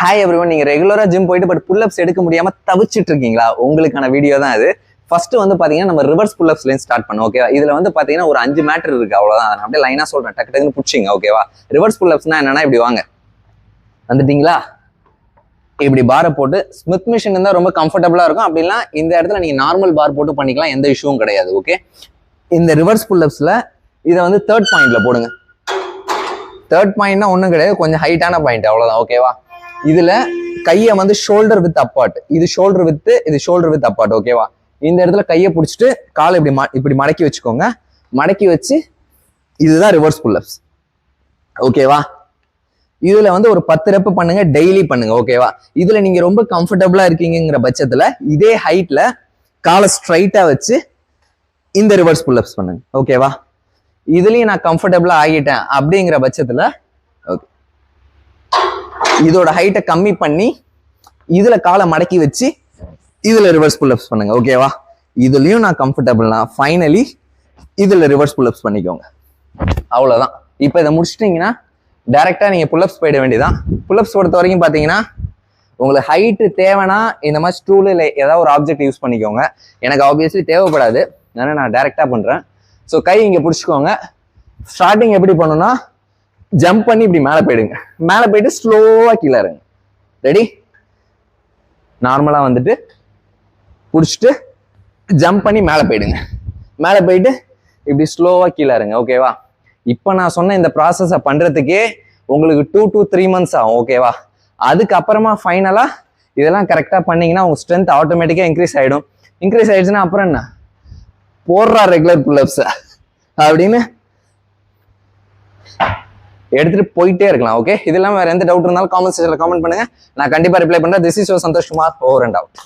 Hi everyone, நீங்க ரெகுலரா gym போயிட்டு பட் புல்லப்ஸ் எடுக்க முடியாம தவிச்சிட்டு இருக்கீங்களா? உங்களுக்கான வீடியோ தான் இது. ஃபர்ஸ்ட் வந்து பாத்தீங்கன்னா நம்ம ரிவர்ஸ் புல்லப்ஸ்ல ஸ்டார்ட் பண்ணோம். ஓகேவா? இதுல வந்து பாத்தீங்கன்னா ஒரு 5 மேட்டர் இருக்கு, அவ்வளவுதான். நான் அப்படியே லைனா சொல்றேன், டக்கு டக்குன்னு புடிச்சிங்க. ஓகேவா? ரிவர்ஸ் புல்லப்ஸ்னா என்னன்னா, இப்படி வாங்க, வந்துட்டீங்களா? இப்படி பாரை போட்டு ஸ்மித் மிஷின் இருந்தா ரொம்ப கம்ஃபர்டபுளா இருக்கும். அப்படின்னா இந்த இடத்துல நீங்க நார்மல் பார் போட்டு பண்ணிக்கலாம், எந்த இஷ்யூவும் கிடையாது. ஓகே, இந்த ரிவர்ஸ் புல்லப்ஸ்ல இதை வந்து தேர்ட் பாயிண்ட்ல போடுங்க. தேர்ட் பாயிண்ட்னா ஒன்றும் கிடையாது, கொஞ்சம் ஹைட்டான பாயிண்ட், அவ்வளவுதான். ஓகேவா? இதுல கையை வந்து ஷோல்டர் வித் அப்பார்ட், இது ஷோல்டர் வித், இது ஷோல்டர் வித் அப்பார்ட். ஓகேவா? இந்த இடத்துல கையை பிடிச்சிட்டு காலை இப்படி மடக்கி வச்சுக்கோங்க. மடக்கி வச்சு இதுதான் ரிவர்ஸ் புல்லப்ஸ். ஓகேவா? இதுல வந்து ஒரு 10 ரெப் பண்ணுங்க, டெய்லி பண்ணுங்க. ஓகேவா? இதுல நீங்க ரொம்ப கம்ஃபர்டபுளா இருக்கீங்கிற பட்சத்துல இதே ஹைட்ல காலை ஸ்ட்ரைட்டா வச்சு இந்த ரிவர்ஸ் புல்லப்ஸ் பண்ணுங்க. ஓகேவா? இதுலயும் நான் கம்ஃபர்டபுளா ஆகிட்டேன் அப்படிங்கிற பட்சத்துல ஓகே, இதோட ஹைட்டை கம்மி பண்ணி இதுல காலை மடக்கி வச்சு இதுல ரிவர்ஸ் புல்லப்ஸ் பண்ணுங்க. ஓகேவா? இதுலயும் நான் கம்ஃபர்டபுள்னா ஃபைனலி இதுல ரிவர்ஸ் புல்லப்ஸ் பண்ணிக்கோங்க. அவ்வளவுதான். இப்ப இதை முடிச்சிட்டீங்கன்னா டைரக்டா நீங்க புல்லப்ஸ் போயிட வேண்டியதான். புல்லப்ஸ் பொறுத்த வரைக்கும் பாத்தீங்கன்னா, உங்களுக்கு ஹைட்டு தேவைன்னா இந்த மாதிரி ஸ்டூல் இல்லை ஏதாவது ஒரு ஆப்ஜெக்ட் யூஸ் பண்ணிக்கோங்க. எனக்கு ஆப்வியஸ்லி தேவைப்படாது, அதனால நான் டைரக்டா பண்றேன். ஸோ கை இங்க பிடிச்சிக்கோங்க. ஸ்டார்டிங் எப்படி பண்ணணும்னா, ஜம்ப் பண்ணி இப்படி மேலே போயிடுங்க. மேலே போயிட்டு ஸ்லோவா கீழே இருங்க. ரெடி? நார்மலா வந்துட்டு பிடிச்சிட்டு ஜம்ப் பண்ணி மேலே போயிடுங்க. மேலே போயிட்டு இப்படி ஸ்லோவா கீழே இருங்க. ஓகேவா? இப்போ நான் சொன்ன இந்த ப்ராசஸை பண்றதுக்கே உங்களுக்கு 2 to 3 months ஆகும். ஓகேவா? அதுக்கப்புறமா ஃபைனலா இதெல்லாம் கரெக்டா பண்ணீங்கன்னா உங்க ஸ்ட்ரென்த் ஆட்டோமேட்டிக்கா இன்க்ரீஸ் ஆயிடும். இன்க்ரீஸ் ஆயிடுச்சுன்னா அப்புறம் என்ன, போடுறா ரெகுலர் புல்லப்ஸ் அப்படின்னு எடுத்துட்டு போயிட்டே இருக்கலாம். ஓகே, இதெல்லாம் வேற எந்த டவுட் இருந்தாலும் காமெண்ட் செக்ஷன்ல காமெண்ட் பண்ணுங்க, நான் கண்டிப்பா ரிப்ளை பண்றேன். This is your Santosh Kumar, over and out.